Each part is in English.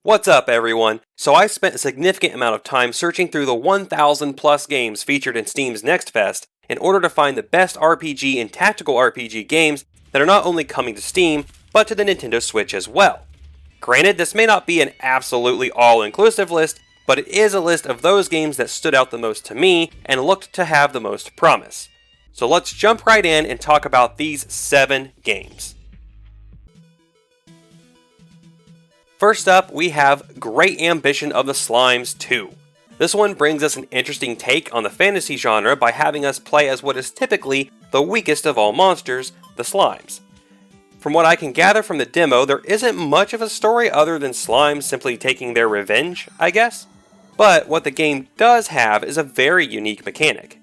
What's up, everyone? So I spent a significant amount of time searching through the 1,000 plus games featured in Steam's Next Fest in order to find the best RPG and tactical RPG games that are not only coming to Steam, but to the Nintendo Switch as well. Granted, this may not be an absolutely all-inclusive list, but it is a list of those games that stood out the most to me and looked to have the most promise. So let's jump right in and talk about these 7 games. First up, we have Great Ambition of the Slimes 2. This one brings us an interesting take on the fantasy genre by having us play as what is typically the weakest of all monsters, the slimes. From what I can gather from the demo, there isn't much of a story other than slimes simply taking their revenge, I guess. But what the game does have is a very unique mechanic.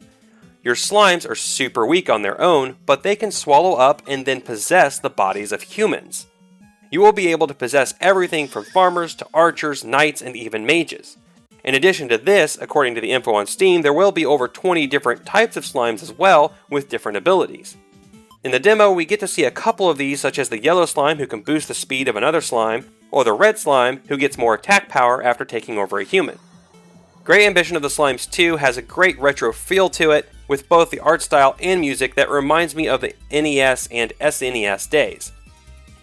Your slimes are super weak on their own, but they can swallow up and then possess the bodies of humans. You will be able to possess everything from farmers to archers, knights, and even mages. In addition to this, according to the info on Steam, there will be over 20 different types of slimes as well, with different abilities. In the demo, we get to see a couple of these, such as the yellow slime who can boost the speed of another slime, or the red slime who gets more attack power after taking over a human. Great Ambition of the Slimes 2 has a great retro feel to it, with both the art style and music that reminds me of the NES and SNES days.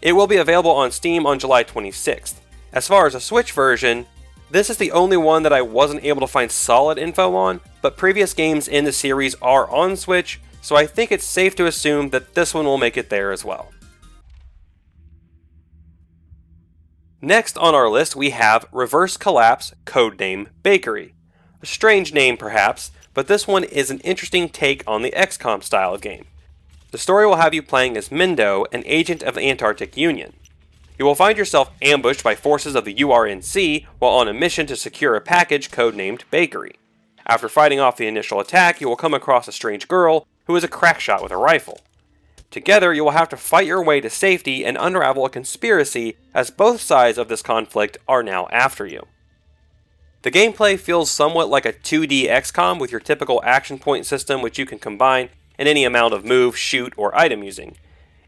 It will be available on Steam on July 26th. As far as a Switch version, this is the only one that I wasn't able to find solid info on, but previous games in the series are on Switch, so I think it's safe to assume that this one will make it there as well. Next on our list we have Reverse Collapse Codename Bakery. A strange name perhaps, but this one is an interesting take on the XCOM style of game. The story will have you playing as Mindo, an agent of the Antarctic Union. You will find yourself ambushed by forces of the URNC while on a mission to secure a package codenamed Bakery. After fighting off the initial attack, you will come across a strange girl who is a crackshot with a rifle. Together, you will have to fight your way to safety and unravel a conspiracy, as both sides of this conflict are now after you. The gameplay feels somewhat like a 2D XCOM with your typical action point system, which you can combine in any amount of move, shoot, or item using.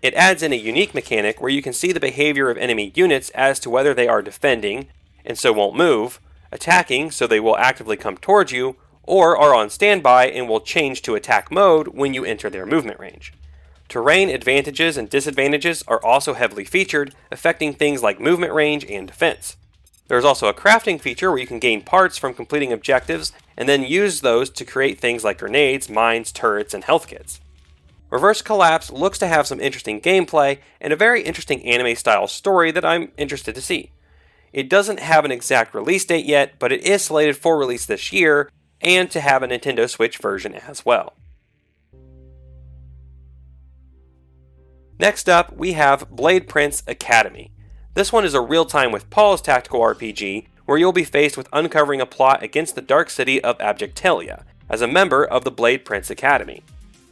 It adds in a unique mechanic where you can see the behavior of enemy units as to whether they are defending, and so won't move, attacking, so they will actively come towards you, or are on standby and will change to attack mode when you enter their movement range. Terrain advantages and disadvantages are also heavily featured, affecting things like movement range and defense. There is also a crafting feature where you can gain parts from completing objectives and then use those to create things like grenades, mines, turrets, and health kits. Reverse Collapse looks to have some interesting gameplay and a very interesting anime-style story that I'm interested to see. It doesn't have an exact release date yet, but it is slated for release this year and to have a Nintendo Switch version as well. Next up, we have Blade Prince Academy. This one is a real-time with Paul's tactical RPG, where you'll be faced with uncovering a plot against the dark city of Abjectelia, as a member of the Blade Prince Academy.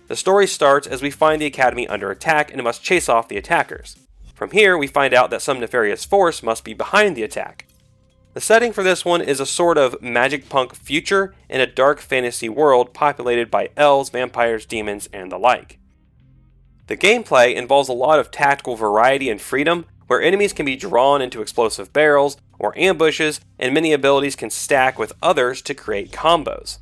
The story starts as we find the Academy under attack and must chase off the attackers. From here, we find out that some nefarious force must be behind the attack. The setting for this one is a sort of magic punk future in a dark fantasy world populated by elves, vampires, demons, and the like. The gameplay involves a lot of tactical variety and freedom, where enemies can be drawn into explosive barrels or ambushes, and many abilities can stack with others to create combos.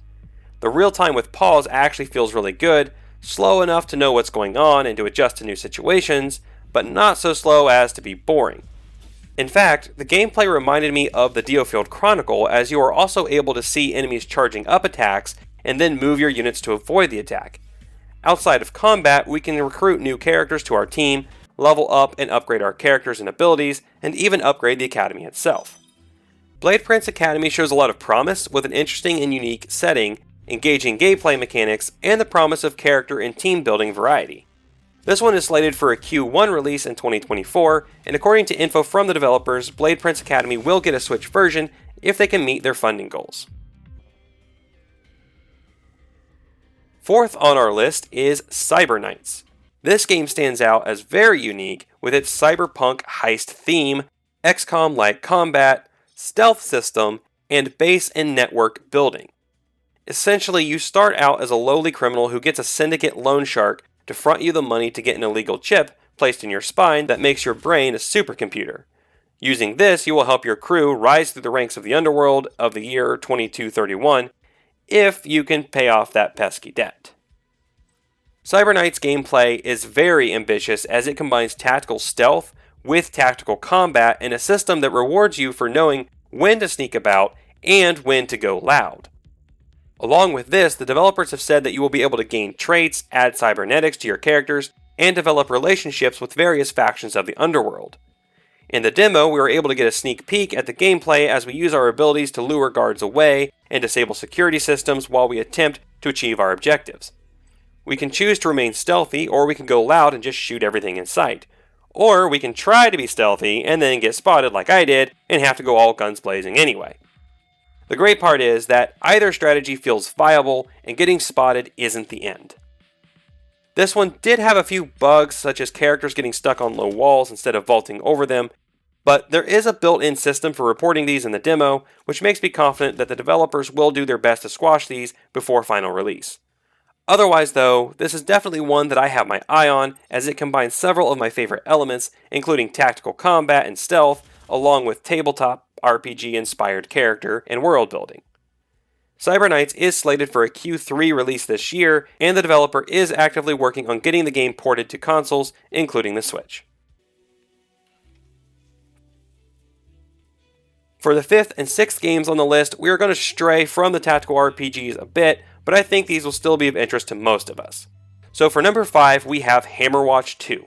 The real-time with pause actually feels really good, slow enough to know what's going on and to adjust to new situations, but not so slow as to be boring. In fact, the gameplay reminded me of the Diofield Chronicle, as you are also able to see enemies charging up attacks and then move your units to avoid the attack. Outside of combat, we can recruit new characters to our team, level up and upgrade our characters and abilities, and even upgrade the Academy itself. Blade Prince Academy shows a lot of promise with an interesting and unique setting, engaging gameplay mechanics, and the promise of character and team building variety. This one is slated for a Q1 release in 2024, and according to info from the developers, Blade Prince Academy will get a Switch version if they can meet their funding goals. Fourth on our list is Cyber Knights. This game stands out as very unique with its cyberpunk heist theme, XCOM-like combat, stealth system, and base and network building. Essentially, you start out as a lowly criminal who gets a syndicate loan shark to front you the money to get an illegal chip placed in your spine that makes your brain a supercomputer. Using this, you will help your crew rise through the ranks of the underworld of the year 2231 if you can pay off that pesky debt. Cyber Knight's gameplay is very ambitious as it combines tactical stealth with tactical combat in a system that rewards you for knowing when to sneak about and when to go loud. Along with this, the developers have said that you will be able to gain traits, add cybernetics to your characters, and develop relationships with various factions of the underworld. In the demo, we were able to get a sneak peek at the gameplay as we use our abilities to lure guards away and disable security systems while we attempt to achieve our objectives. We can choose to remain stealthy, or we can go loud and just shoot everything in sight. Or we can try to be stealthy and then get spotted like I did and have to go all guns blazing anyway. The great part is that either strategy feels viable and getting spotted isn't the end. This one did have a few bugs, such as characters getting stuck on low walls instead of vaulting over them, but there is a built-in system for reporting these in the demo, which makes me confident that the developers will do their best to squash these before final release. Otherwise though, this is definitely one that I have my eye on, as it combines several of my favorite elements, including tactical combat and stealth, along with tabletop RPG-inspired character and world building. Cyber Knights is slated for a Q3 release this year, and the developer is actively working on getting the game ported to consoles, including the Switch. For the 5th and 6th games on the list, we are going to stray from the tactical RPGs a bit, but I think these will still be of interest to most of us. So for number 5, we have Hammerwatch 2.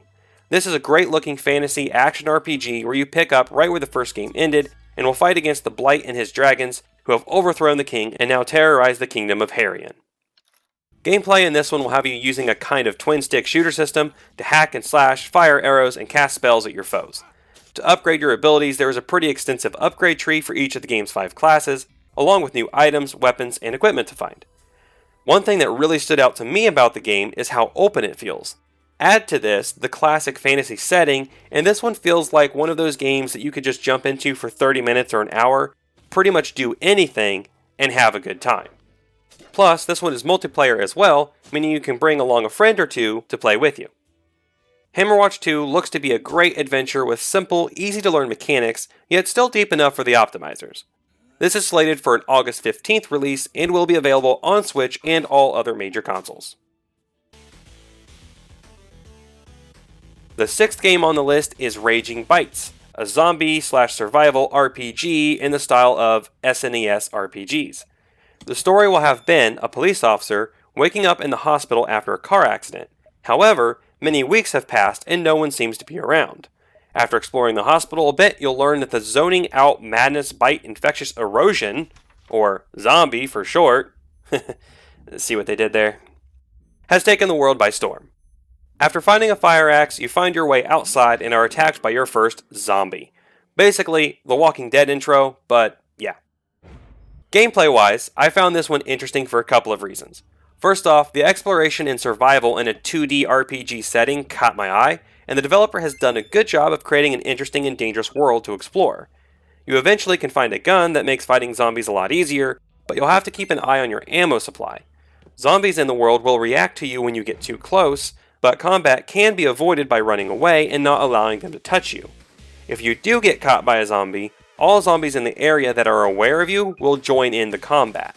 This is a great looking fantasy action RPG where you pick up right where the first game ended, and will fight against the Blight and his dragons, who have overthrown the king and now terrorize the kingdom of Harian. Gameplay in this one will have you using a kind of twin-stick shooter system to hack and slash, fire arrows, and cast spells at your foes. To upgrade your abilities, there is a pretty extensive upgrade tree for each of the game's 5 classes, along with new items, weapons, and equipment to find. One thing that really stood out to me about the game is how open it feels. Add to this the classic fantasy setting, and this one feels like one of those games that you could just jump into for 30 minutes or an hour, pretty much do anything, and have a good time. Plus, this one is multiplayer as well, meaning you can bring along a friend or two to play with you. Hammerwatch 2 looks to be a great adventure with simple, easy-to-learn mechanics, yet still deep enough for the optimizers. This is slated for an August 15th release and will be available on Switch and all other major consoles. The 6th game on the list is Raging Bytes, a zombie/survival RPG in the style of SNES RPGs. The story will have Ben, a police officer, waking up in the hospital after a car accident. However, many weeks have passed and no one seems to be around. After exploring the hospital a bit, you'll learn that the zoning out madness bite infectious erosion, or zombie for short, see what they did there, has taken the world by storm. After finding a fire axe, you find your way outside and are attacked by your first zombie. Basically, The Walking Dead intro, but yeah. Gameplay-wise, I found this one interesting for a couple of reasons. First off, the exploration and survival in a 2D RPG setting caught my eye, and the developer has done a good job of creating an interesting and dangerous world to explore. You eventually can find a gun that makes fighting zombies a lot easier, but you'll have to keep an eye on your ammo supply. Zombies in the world will react to you when you get too close, but combat can be avoided by running away and not allowing them to touch you. If you do get caught by a zombie, all zombies in the area that are aware of you will join in the combat.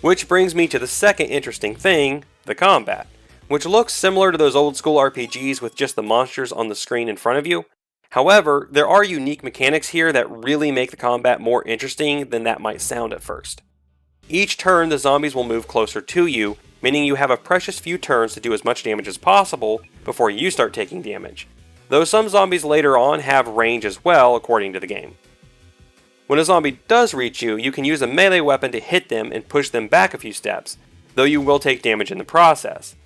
Which brings me to the second interesting thing, the combat, which looks similar to those old school RPGs with just the monsters on the screen in front of you. However, there are unique mechanics here that really make the combat more interesting than that might sound at first. Each turn, the zombies will move closer to you, meaning you have a precious few turns to do as much damage as possible before you start taking damage, though some zombies later on have range as well according to the game. When a zombie does reach you, you can use a melee weapon to hit them and push them back a few steps, though you will take damage in the process.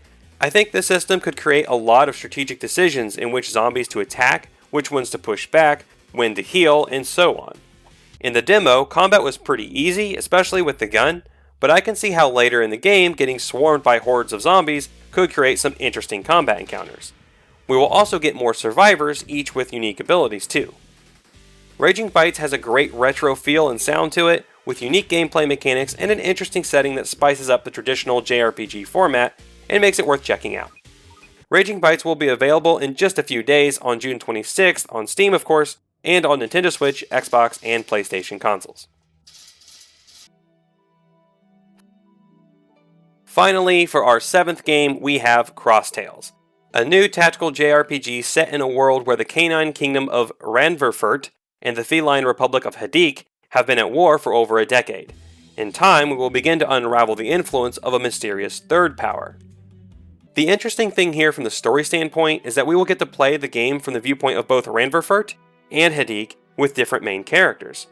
I think this system could create a lot of strategic decisions in which zombies to attack, which ones to push back, when to heal, and so on. In the demo, combat was pretty easy, especially with the gun, but I can see how later in the game, getting swarmed by hordes of zombies could create some interesting combat encounters. We will also get more survivors, each with unique abilities too. Raging Bytes has a great retro feel and sound to it, with unique gameplay mechanics and an interesting setting that spices up the traditional JRPG format and makes it worth checking out. Raging Bytes will be available in just a few days on June 26th on Steam of course, and on Nintendo Switch, Xbox, and PlayStation consoles. Finally, for our 7th game, we have Crosstales, a new tactical JRPG set in a world where the canine kingdom of Ranverfurt and the feline republic of Hadik have been at war for over a decade. In time, we will begin to unravel the influence of a mysterious third power. The interesting thing here from the story standpoint is that we will get to play the game from the viewpoint of both Ranverfurt and Hadik with different main characters.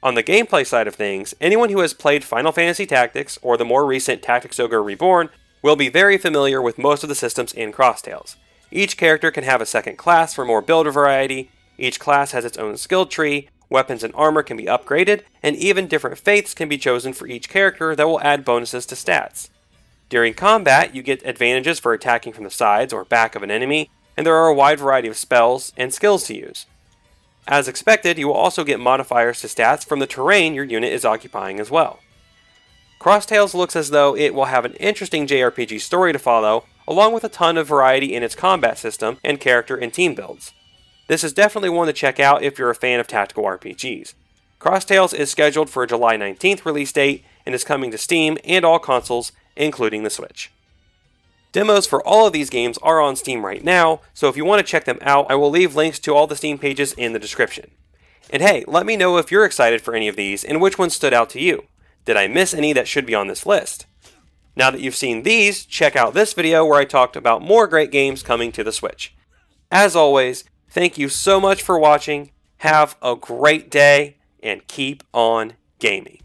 On the gameplay side of things, anyone who has played Final Fantasy Tactics or the more recent Tactics Ogre Reborn will be very familiar with most of the systems in Crosstales. Each character can have a second class for more builder variety, each class has its own skill tree, weapons and armor can be upgraded, and even different faiths can be chosen for each character that will add bonuses to stats. During combat, you get advantages for attacking from the sides or back of an enemy, and there are a wide variety of spells and skills to use. As expected, you will also get modifiers to stats from the terrain your unit is occupying as well. Crosstales looks as though it will have an interesting JRPG story to follow, along with a ton of variety in its combat system and character and team builds. This is definitely one to check out if you're a fan of tactical RPGs. Crosstales is scheduled for a July 19th release date and is coming to Steam and all consoles, including the Switch. Demos for all of these games are on Steam right now, so if you want to check them out, I will leave links to all the Steam pages in the description. And hey, let me know if you're excited for any of these and which ones stood out to you. Did I miss any that should be on this list? Now that you've seen these, check out this video where I talked about more great games coming to the Switch. As always, thank you so much for watching, have a great day, and keep on gaming.